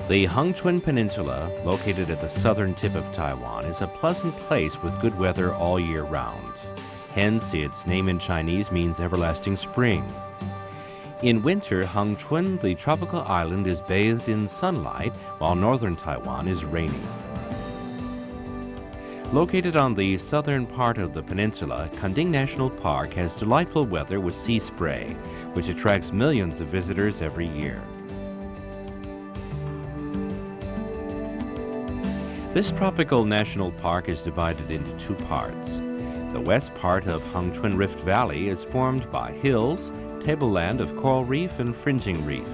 The Hengchun Peninsula, located at the southern tip of Taiwan, is a pleasant place with good weather all year round. Hence, its name in Chinese means everlasting spring. In winter, Hengchun, the tropical island, is bathed in sunlight, while northern Taiwan is rainy. Located on the southern part of the peninsula, Keng National Park has delightful weather with sea spray, which attracts millions of visitors every year. This tropical national park is divided into two parts. The west part of Hengchun Rift Valley is formed by hills, tableland of coral reef and fringing reef.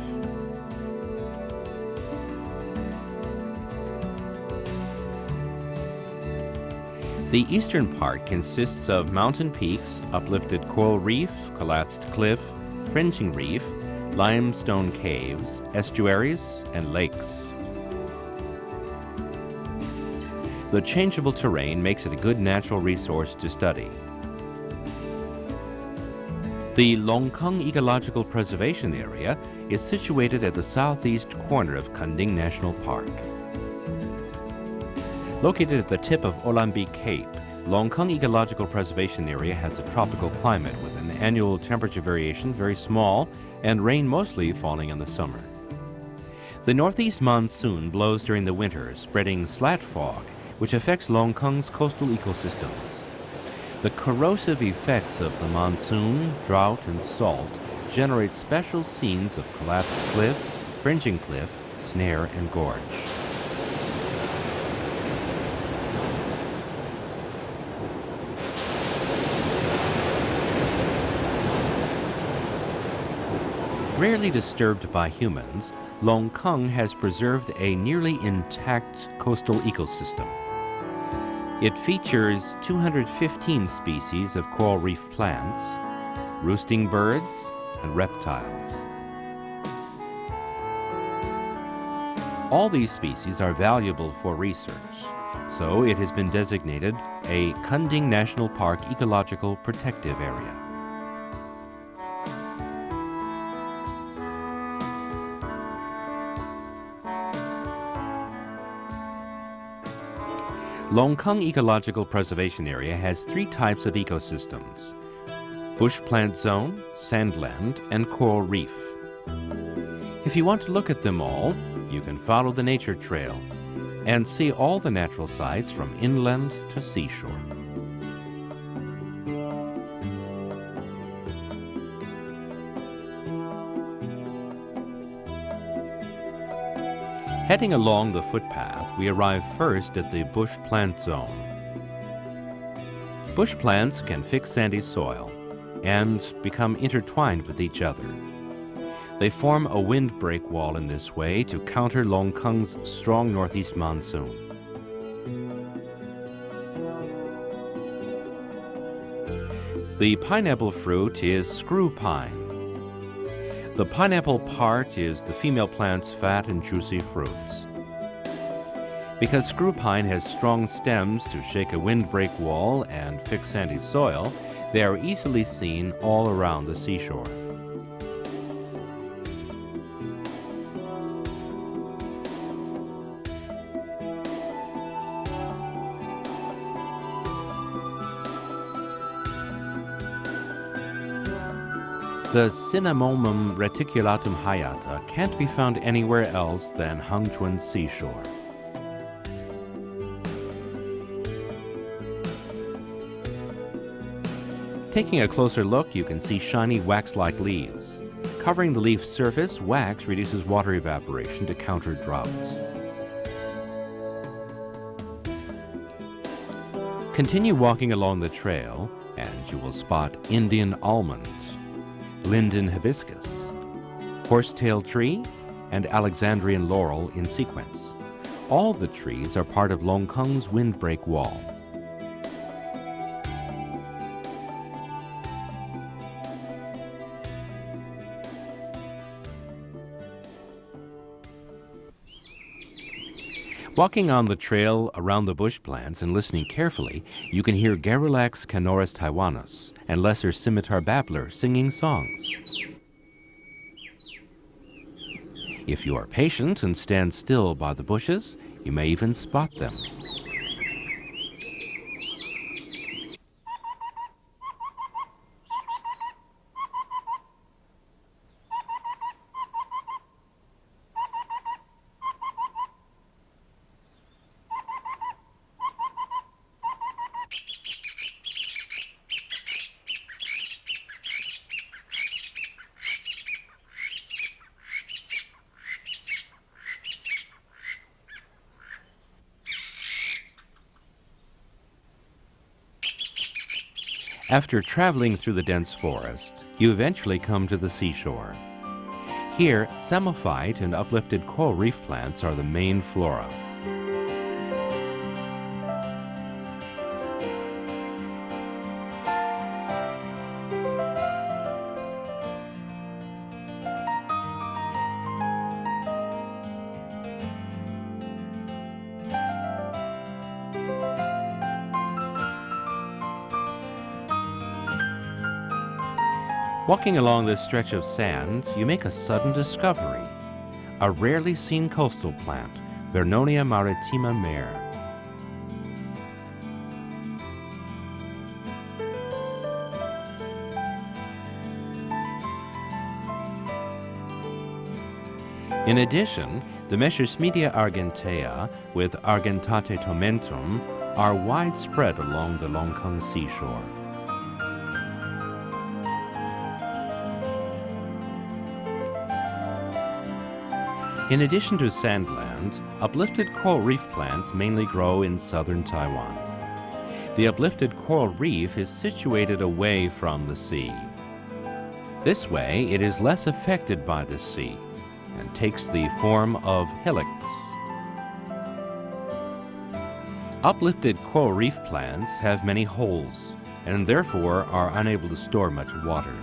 The eastern part consists of mountain peaks, uplifted coral reef, collapsed cliff, fringing reef, limestone caves, estuaries, and lakes. The changeable terrain makes it a good natural resource to study. The Longkeng Ecological Preservation Area is situated at the southeast corner of Keng National Park. Located at the tip of Eluanbi Cape, Longkeng Ecological Preservation Area has a tropical climate with an annual temperature variation very small and rain mostly falling in the summer. The northeast monsoon blows during the winter, spreading slat fog, which affects Longkeng's coastal ecosystems. The corrosive effects of the monsoon, drought, and salt generate special scenes of collapsed cliff, fringing cliff, snare, and gorge. Rarely disturbed by humans, Longkeng has preserved a nearly intact coastal ecosystem. It features 215 species of coral reef plants, roosting birds, and reptiles. All these species are valuable for research, so it has been designated a Keng National Park Ecological Protective Area. Longkeng Ecological Preservation Area has three types of ecosystems: bush plant zone, sandland, and coral reef. If you want to look at them all, you can follow the nature trail and see all the natural sights from inland to seashore. Heading along the footpath, we arrive first at the bush plant zone. Bush plants can fix sandy soil and become intertwined with each other. They form a windbreak wall in this way to counter Longkeng's strong northeast monsoon. The pineapple fruit is screw pine. The pineapple part is the female plant's fat and juicy fruits. Because screw pine has strong stems to shake a windbreak wall and fix sandy soil, they are easily seen all around the seashore. The Cinnamomum reticulatum hayata can't be found anywhere else than Hengchun's seashore. Taking a closer look, you can see shiny wax-like leaves. Covering the leaf surface, wax reduces water evaporation to counter droughts. Continue walking along the trail, and you will spot Indian almond, linden hibiscus, horsetail tree, and Alexandrian laurel in sequence. All the trees are part of Longkeng's windbreak wall. Walking on the trail around the bush plants and listening carefully, you can hear Garrulax canorus taiwanus and lesser scimitar babbler singing songs. If you are patient and stand still by the bushes, you may even spot them. After traveling through the dense forest, you eventually come to the seashore. Here, psammophyte and uplifted coral reef plants are the main flora. Walking along this stretch of sand, you make a sudden discovery, a rarely seen coastal plant, Vernonia maritima Mer. In addition, the Messersmithia argentea with Argentate tomentum are widespread along the Longkeng seashore. In addition to sandland, uplifted coral reef plants mainly grow in southern Taiwan. The uplifted coral reef is situated away from the sea. This way, it is less affected by the sea and takes the form of hillocks. Uplifted coral reef plants have many holes and therefore are unable to store much water.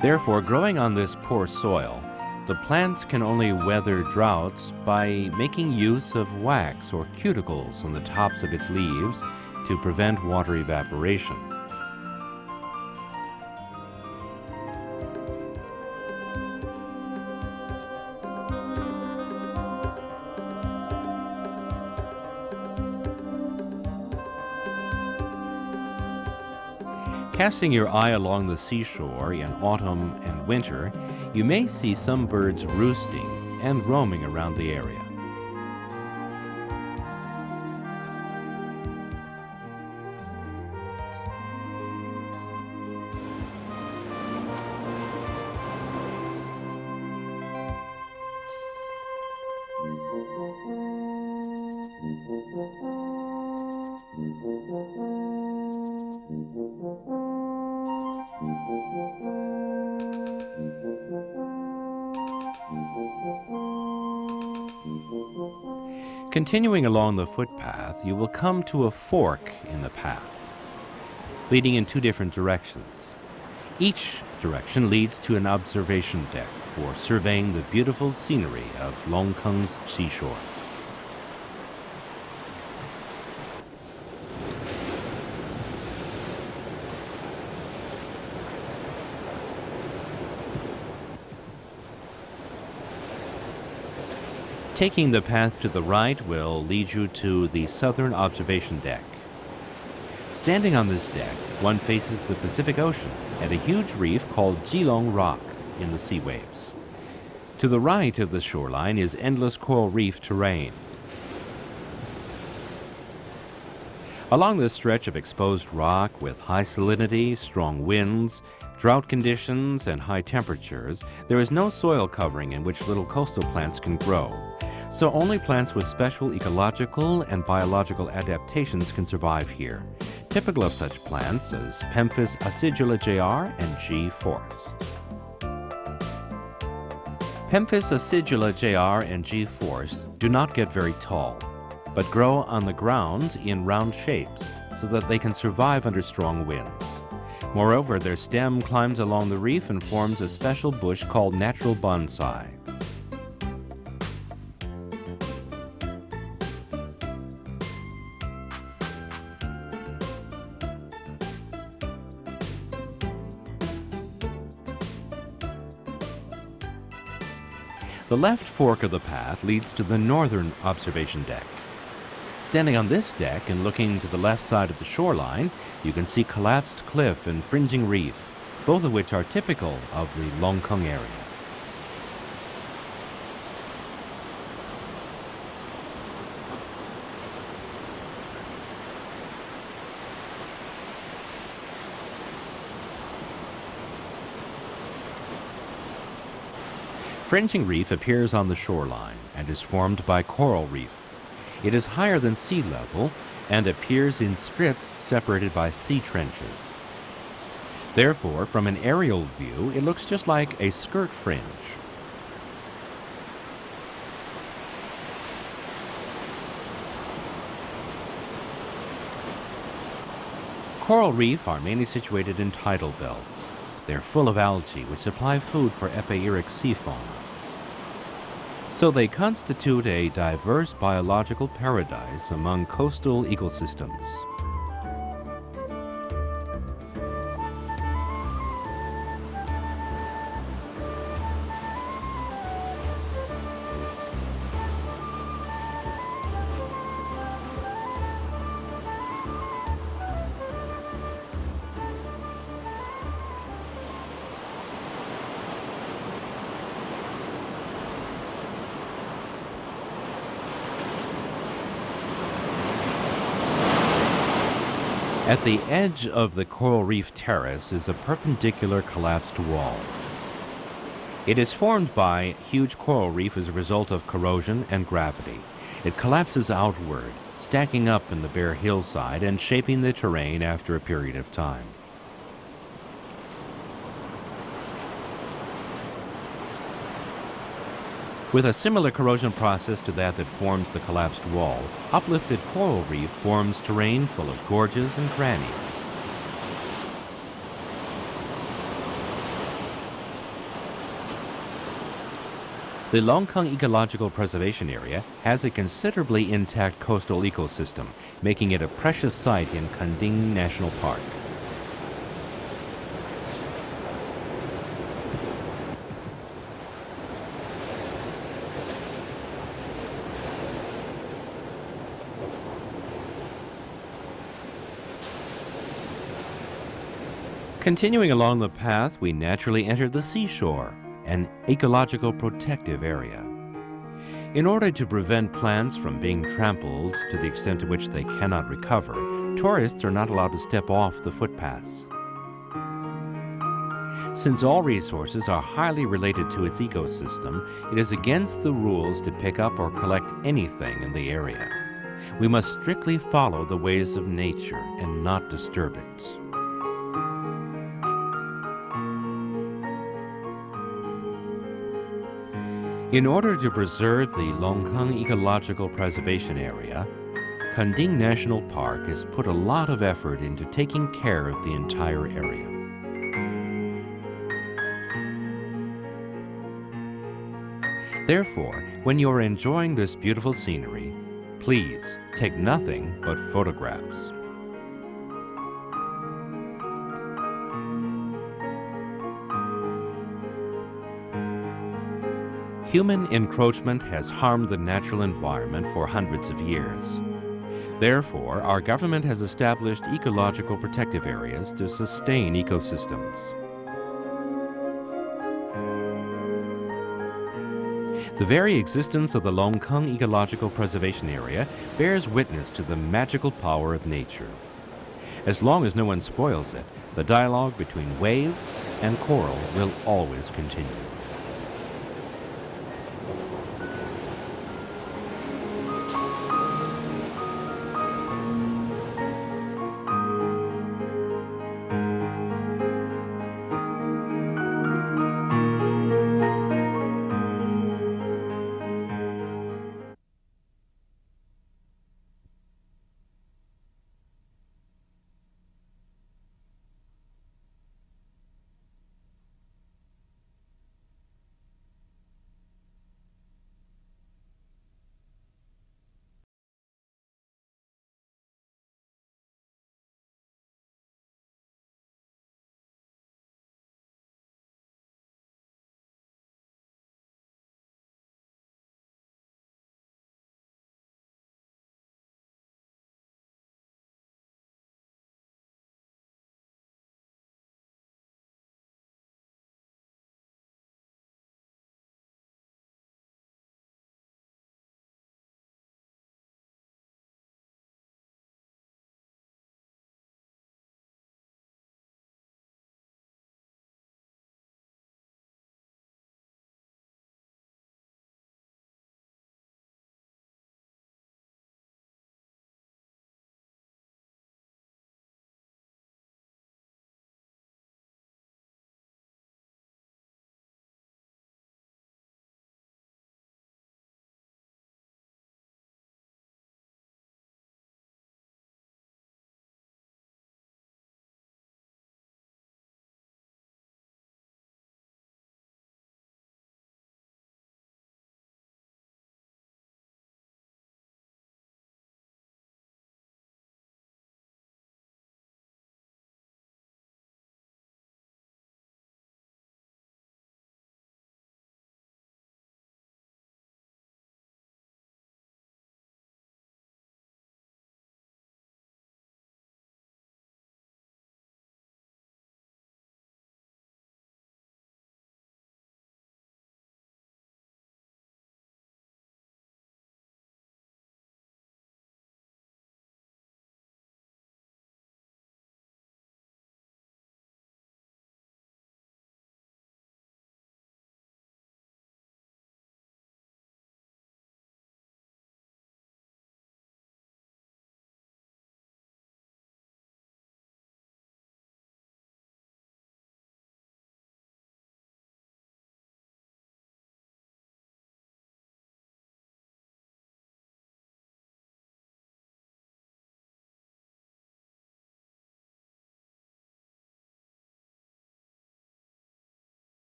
Therefore, growing on this poor soil, the plant can only weather droughts by making use of wax or cuticles on the tops of its leaves to prevent water evaporation. Casting your eye along the seashore in autumn and winter, you may see some birds roosting and roaming around the area. Continuing along the footpath, you will come to a fork in the path, leading in two different directions. Each direction leads to an observation deck for surveying the beautiful scenery of Longkeng's seashore. Taking the path to the right will lead you to the southern observation deck. Standing on this deck, one faces the Pacific Ocean and a huge reef called Geelong Rock in the sea waves. To the right of the shoreline is endless coral reef terrain. Along this stretch of exposed rock with high salinity, strong winds, drought conditions, and high temperatures, there is no soil covering in which little coastal plants can grow. So only plants with special ecological and biological adaptations can survive here. Typical of such plants is Pemphis acidula Jr. and G. forest. Pemphis acidula Jr. and G. forest do not get very tall, but grow on the ground in round shapes so that they can survive under strong winds. Moreover, their stem climbs along the reef and forms a special bush called natural bonsai. The left fork of the path leads to the northern observation deck. Standing on this deck and looking to the left side of the shoreline, you can see collapsed cliff and fringing reef, both of which are typical of the Longkeng area. Fringing reef appears on the shoreline and is formed by coral reef. It is higher than sea level and appears in strips separated by sea trenches. Therefore, from an aerial view, it looks just like a skirt fringe. Coral reef are mainly situated in tidal belts. They're full of algae, which supply food for epeiric sea fauna. So they constitute a diverse biological paradise among coastal ecosystems. At the edge of the coral reef terrace is a perpendicular collapsed wall. It is formed by huge coral reef as a result of corrosion and gravity. It collapses outward, stacking up in the bare hillside and shaping the terrain after a period of time. With a similar corrosion process to that forms the collapsed wall, uplifted coral reef forms terrain full of gorges and crannies. The Longkeng Ecological Preservation Area has a considerably intact coastal ecosystem, making it a precious site in Keng National Park. Continuing along the path, we naturally enter the Seashore, an ecological protective area. In order to prevent plants from being trampled to the extent to which they cannot recover, tourists are not allowed to step off the footpaths. Since all resources are highly related to its ecosystem, it is against the rules to pick up or collect anything in the area. We must strictly follow the ways of nature and not disturb it. In order to preserve the Longkeng Ecological Preservation Area, Keng National Park has put a lot of effort into taking care of the entire area. Therefore, when you are enjoying this beautiful scenery, please take nothing but photographs. Human encroachment has harmed the natural environment for hundreds of years. Therefore, our government has established ecological protective areas to sustain ecosystems. The very existence of the Longkeng Ecological Preservation Area bears witness to the magical power of nature. As long as no one spoils it, the dialogue between waves and coral will always continue.